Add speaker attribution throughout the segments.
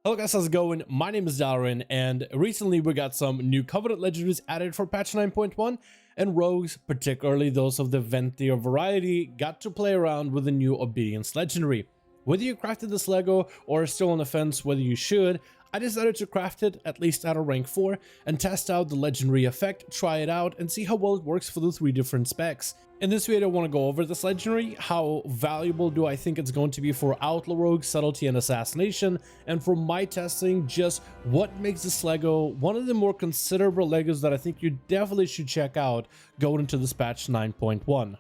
Speaker 1: Hello guys, how's it going? My name is Dalaran, and recently we got some new Covenant legendaries added for patch 9.1, and rogues, particularly those of the Venthy or variety, got to play around with the new Obedience legendary. Whether you crafted this Lego or are still on the fence whether you should, I decided to craft it, at least at a rank 4, and test out the legendary effect, try it out, and see how well it works for the 3 different specs. In this video I want to go over this legendary, how valuable do I think it's going to be for Outlaw Rogue, Subtlety, and Assassination, and from my testing, just what makes this Lego one of the more considerable Legos that I think you definitely should check out going into this patch 9.1.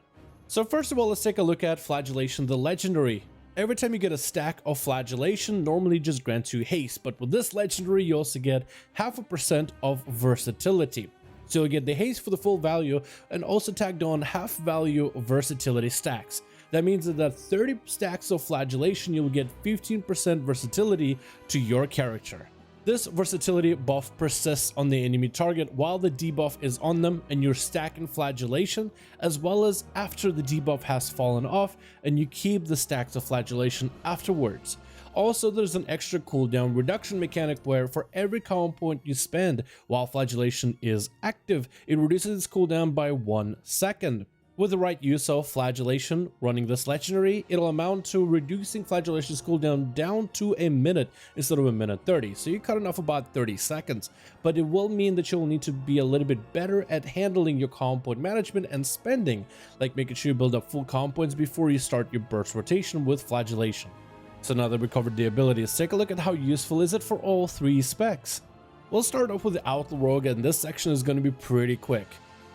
Speaker 1: So first of all, let's take a look at Flagellation, the legendary. Every time you get a stack of Flagellation, normally just grants you haste, but with this legendary you also get 0.5% of versatility. So you get the haste for the full value and also tagged on half value versatility stacks. That means that 30 stacks of Flagellation you'll get 15% versatility to your character. This versatility buff persists on the enemy target while the debuff is on them and you're stacking Flagellation, as well as after the debuff has fallen off and you keep the stacks of Flagellation afterwards. Also, there's an extra cooldown reduction mechanic where for every common point you spend while Flagellation is active, it reduces its cooldown by 1 second. With the right use of Flagellation running this legendary, it'll amount to reducing Flagellation's cooldown down to a minute instead of a minute 30, so you're cutting off about 30 seconds, but it will mean that you'll need to be a little bit better at handling your common point management and spending, like making sure you build up full common points before you start your burst rotation with Flagellation. So now that we covered the abilities, take a look at how useful is it for all 3 specs. We'll start off with the Outlaw Rogue, and this section is going to be pretty quick.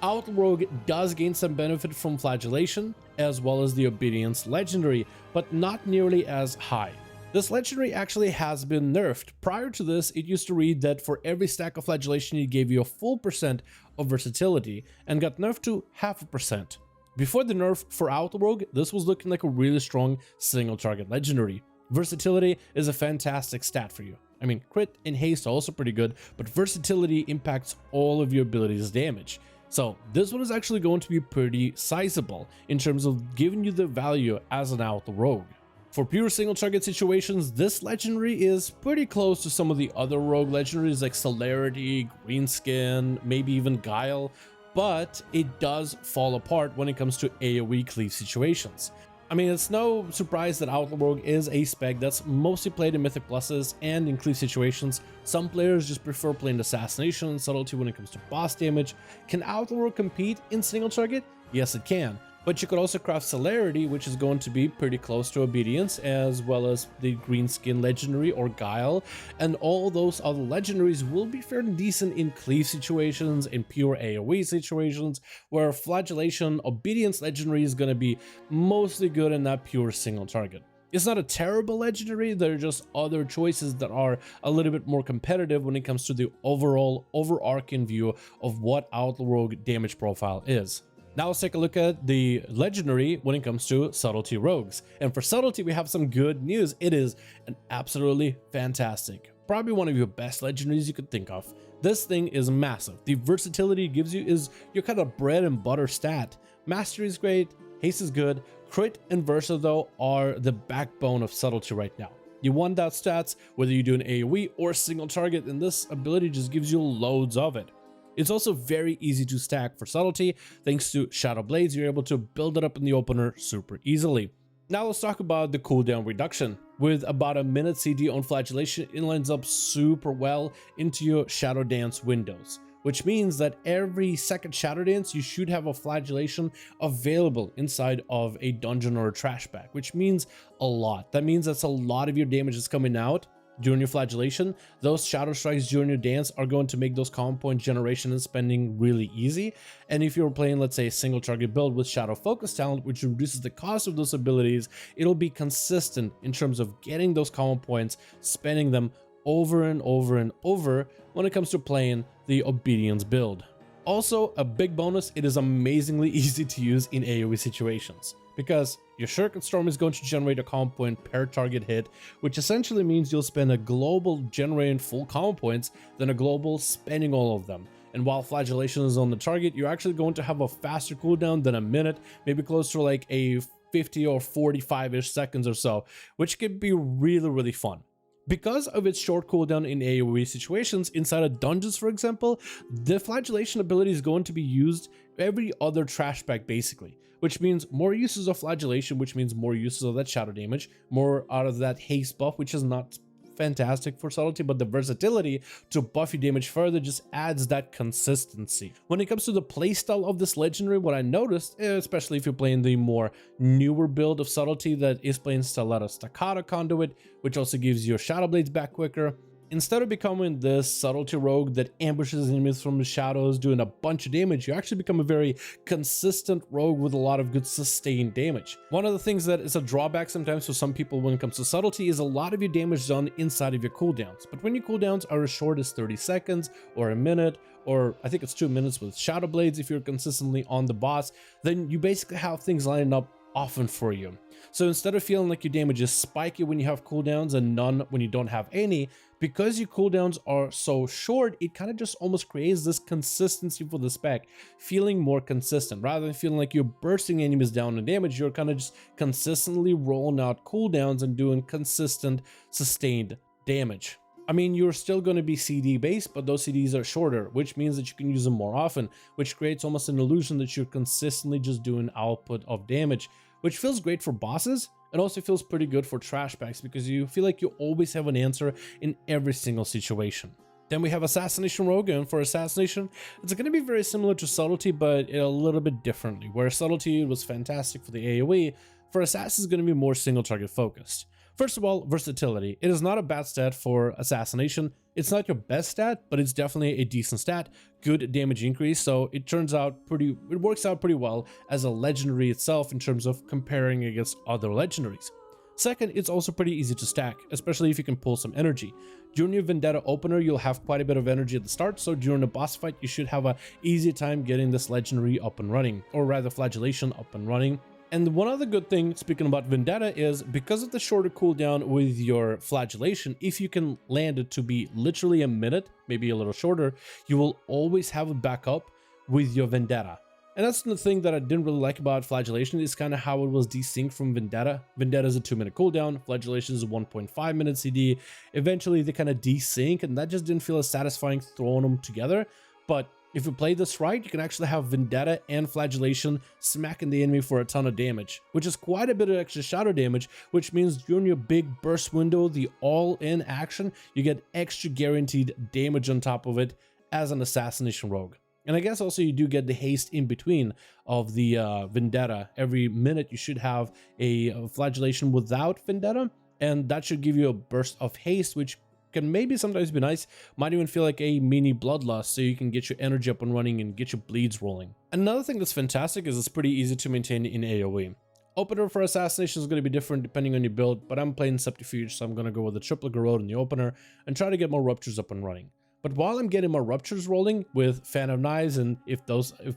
Speaker 1: Outlaw Rogue does gain some benefit from Flagellation, as well as the Obedience legendary, but not nearly as high. This legendary actually has been nerfed. Prior to this, it used to read that for every stack of Flagellation it gave you a full % of versatility, and got nerfed to 0.5%. Before the nerf for Outlaw Rogue, this was looking like a really strong single target legendary. Versatility is a fantastic stat for you. I mean, crit and haste are also pretty good, but versatility impacts all of your abilities' damage. So this one is actually going to be pretty sizable in terms of giving you the value as an Outlaw Rogue. For pure single target situations, this legendary is pretty close to some of the other rogue legendaries like Celerity, Greenskin, maybe even Guile, but it does fall apart when it comes to AoE cleave situations. I mean, it's no surprise that Outlaw Rogue is a spec that's mostly played in Mythic Pluses and in cleave situations. Some players just prefer playing Assassination and Subtlety when it comes to boss damage. Can Outlaw Rogue compete in single target? Yes, it can. But you could also craft Celerity, which is going to be pretty close to Obedience, as well as the Greenskin Legendary or Guile, and all those other legendaries will be fairly decent in cleave situations, in pure AoE situations, where Flagellation Obedience Legendary is going to be mostly good in that pure single target. It's not a terrible legendary, there are just other choices that are a little bit more competitive when it comes to the overall overarching view of what Outlaw Rogue damage profile is. Now let's take a look at the legendary when it comes to Subtlety rogues. And for Subtlety, we have some good news. It is an absolutely fantastic, probably one of your best legendaries you could think of. This thing is massive. The versatility it gives you is your kind of bread and butter stat. Mastery is great, haste is good, crit and versa though are the backbone of Subtlety right now. You want that stats whether you do an AoE or single target, and this ability just gives you loads of it. It's also very easy to stack for Subtlety. Thanks to Shadow Blades, you're able to build it up in the opener super easily. Now let's talk about the cooldown reduction. With about a minute CD on Flagellation, it lines up super well into your Shadow Dance windows, which means that every second Shadow Dance you should have a Flagellation available inside of a dungeon or a trash bag, which means a lot. That means that's a lot of your damage is coming out during your Flagellation. Those shadow strikes during your dance are going to make those common point generation and spending really easy. And if you're playing, let's say, a single target build with Shadow Focus talent, which reduces the cost of those abilities, it'll be consistent in terms of getting those common points, spending them over and over and over when it comes to playing the Obedience build. Also, a big bonus, it is amazingly easy to use in AoE situations, because your Shuriken Storm is going to generate a common point per target hit, which essentially means you'll spend a global generating full common points, then a global spending all of them. And while Flagellation is on the target, you're actually going to have a faster cooldown than a minute, maybe close to like a 50 or 45-ish seconds or so, which could be really, really fun. Because of its short cooldown in AoE situations, inside of dungeons for example, the Flagellation ability is going to be used every other trash bag basically, which means more uses of Flagellation, which means more uses of that shadow damage, more out of that haste buff, which is not fantastic for Subtlety, but the versatility to buff your damage further just adds that consistency. When it comes to the playstyle of this legendary, what I noticed, especially if you're playing the more newer build of Subtlety that is playing Stiletto Staccato Conduit, which also gives your Shadow Blades back quicker, instead of becoming this Subtlety rogue that ambushes enemies from the shadows doing a bunch of damage, you actually become a very consistent rogue with a lot of good sustained damage. One of the things that is a drawback sometimes for some people when it comes to Subtlety is a lot of your damage done inside of your cooldowns. But when your cooldowns are as short as 30 seconds or a minute, or I think it's 2 minutes with Shadow Blades if you're consistently on the boss, then you basically have things lining up often for you. So instead of feeling like your damage is spiky when you have cooldowns and none when you don't have any, because your cooldowns are so short, it kind of just almost creates this consistency for the spec, feeling more consistent. Rather than feeling like you're bursting enemies down in damage, you're kind of just consistently rolling out cooldowns and doing consistent, sustained damage. I mean, you're still going to be CD based, but those CDs are shorter, which means that you can use them more often, which creates almost an illusion that you're consistently just doing output of damage, which feels great for bosses. It also feels pretty good for trash packs because you feel like you always have an answer in every single situation. Then we have Assassination Rogue, and for Assassination, it's going to be very similar to Subtlety, but a little bit differently. Where Subtlety was fantastic for the AoE, for Assassin is going to be more single target focused. First of all, versatility. It is not a bad stat for Assassination. It's not your best stat, but it's definitely a decent stat. Good damage increase, so it works out pretty well as a legendary itself in terms of comparing against other legendaries. Second, it's also pretty easy to stack, especially if you can pull some energy. During your Vendetta opener, you'll have quite a bit of energy at the start, so during a boss fight, you should have an easy time getting this legendary up and running, or rather Flagellation up and running. And one other good thing, speaking about Vendetta, is because of the shorter cooldown with your Flagellation, if you can land it to be literally a minute, maybe a little shorter, you will always have a backup with your Vendetta. And that's the thing that I didn't really like about Flagellation, is kind of how it was desynced from Vendetta. Vendetta is a 2-minute cooldown, Flagellation is a 1.5-minute CD. Eventually they kind of desync, and that just didn't feel as satisfying throwing them together. But if you play this right, you can actually have Vendetta and Flagellation smacking the enemy for a ton of damage, which is quite a bit of extra shadow damage, which means during your big burst window, the all-in action, you get extra guaranteed damage on top of it as an Assassination Rogue. And I guess also you do get the haste in between of the Vendetta. Every minute you should have a Flagellation without Vendetta, and that should give you a burst of haste, which can maybe sometimes be nice. Might even feel like a mini bloodlust, so you can get your energy up and running and get your bleeds rolling. Another thing that's fantastic is it's pretty easy to maintain in AoE. Opener for Assassination is going to be different depending on your build, but I'm playing Subterfuge, so I'm going to go with the triple Garrote in the opener and try to get more Ruptures up and running. But while I'm getting more Ruptures rolling with Phantom Knives, and if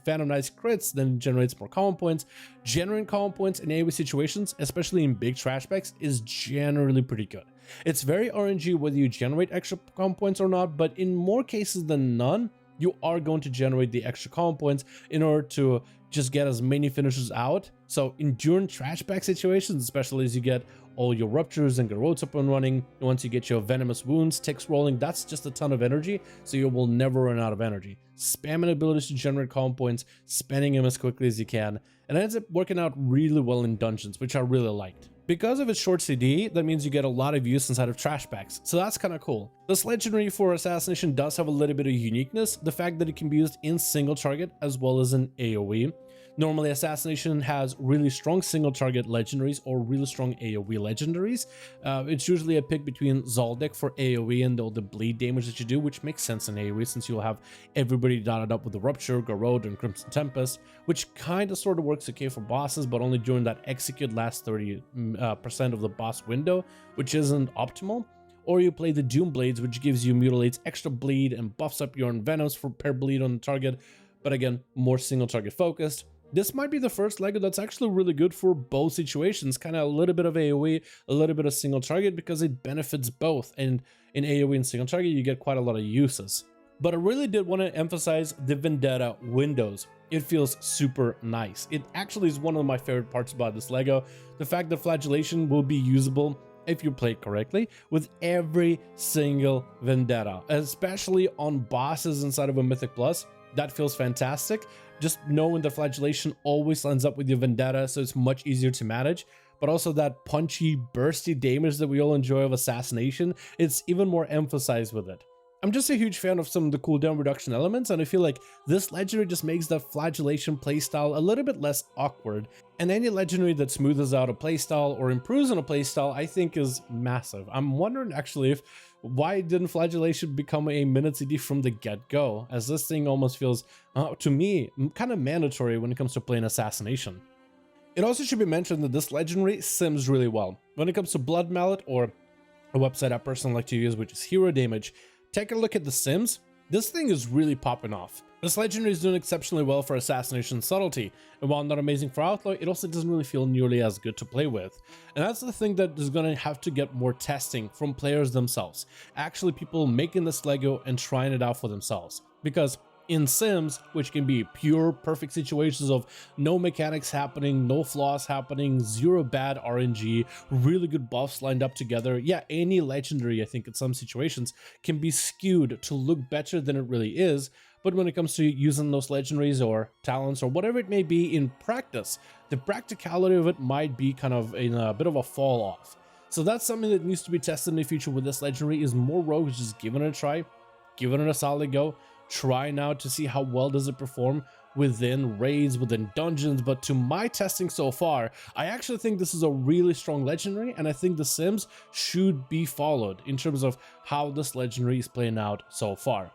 Speaker 1: Phantom Knives crits, then it generates more common points. Generating common points in AoE situations, especially in big trash packs, is generally pretty good. It's very RNG whether you generate extra common points or not, but in more cases than none, you are going to generate the extra common points in order to just get as many finishers out. So during trash pack situations, especially as you get all your Ruptures and Garrotes up and running, once you get your Venomous Wounds, ticks rolling, that's just a ton of energy, so you will never run out of energy. Spamming abilities to generate common points, spending them as quickly as you can, and it ends up working out really well in dungeons, which I really liked. Because of its short CD, that means you get a lot of use inside of trash packs, so that's kind of cool. This legendary for Assassination does have a little bit of uniqueness, the fact that it can be used in single target as well as in AoE. Normally, Assassination has really strong single target legendaries or really strong AoE legendaries. It's usually a pick between Zoldyck for AoE and all the bleed damage that you do, which makes sense in AoE since you'll have everybody dotted up with the Rupture, Garrote, and Crimson Tempest, which kind of sort of works okay for bosses, but only during that execute last 30% of the boss window, which isn't optimal. Or you play the Doom Blades, which gives you mutilates extra bleed and buffs up your Venoms for per bleed on the target, but again, more single target focused. This might be the first Lego that's actually really good for both situations, kind of a little bit of AoE, a little bit of single target, because it benefits both, and in AoE and single target you get quite a lot of uses. But I really did want to emphasize the Vendetta windows. It feels super nice. It actually is one of my favorite parts about this Lego, the fact that Flagellation will be usable if you play it correctly, with every single vendetta, especially on bosses inside of a Mythic Plus. That feels fantastic. Just knowing that Flagellation always lines up with your vendetta, so it's much easier to manage. But also that punchy, bursty damage that we all enjoy of Assassination, it's even more emphasized with it. I'm just a huge fan of some of the cooldown reduction elements, and I feel like this legendary just makes the Flagellation playstyle a little bit less awkward. And any legendary that smooths out a playstyle or improves on a playstyle, I think is massive. I'm wondering actually if why didn't Flagellation become a minute CD from the get-go, as this thing almost feels, to me, kind of mandatory when it comes to playing Assassination. It also should be mentioned that this legendary sims really well. When it comes to Blood Mallet, or a website I personally like to use, which is Hero Damage, take a look at the sims. This thing is really popping off. This legendary is doing exceptionally well for Assassination Subtlety, and while not amazing for Outlaw, it also doesn't really feel nearly as good to play with. And that's the thing that is going to have to get more testing from players themselves. Actually, people making this Lego and trying it out for themselves. Because in sims, which can be pure perfect situations of no mechanics happening, no flaws happening, zero bad RNG, really good buffs lined up together, yeah, any legendary, I think in some situations, can be skewed to look better than it really is. But when it comes to using those legendaries or talents or whatever it may be in practice, the practicality of it might be kind of in a bit of a fall off. So that's something that needs to be tested in the future with this legendary, is more rogues just giving it a try, giving it a solid go, trying out to see how well does it perform within raids, within dungeons. But to my testing so far, I actually think this is a really strong legendary, and I think the sims should be followed in terms of how this legendary is playing out so far.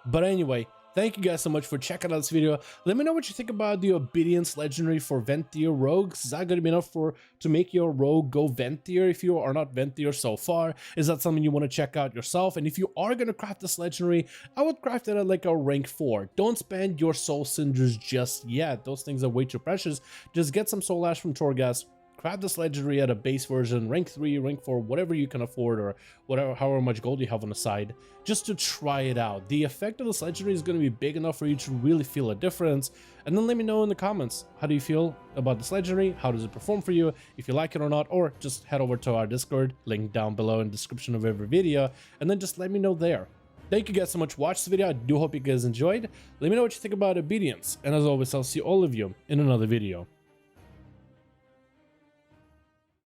Speaker 1: But anyway, thank you guys so much for checking out this video. Let me know what you think about the Obedience legendary for Venthy rogues. Is that going to be enough to make your rogue go Venthier if you are not Venthier so far? Is that something you want to check out yourself? And if you are going to craft this legendary, I would craft it at like a rank 4. Don't spend your soul cinders just yet. Those things are way too precious. Just get some soul ash from Torghast. Craft this legendary at a base version, rank 3, rank 4, whatever you can afford, or whatever, however much gold you have on the side, just to try it out. The effect of this legendary is going to be big enough for you to really feel a difference. And then let me know in the comments, how do you feel about this legendary? How does it perform for you? If you like it or not, or just head over to our Discord, link down below in the description of every video, and then just let me know there. Thank you guys so much for watching this video. I do hope you guys enjoyed. Let me know what you think about Obedience. And as always, I'll see all of you in another video.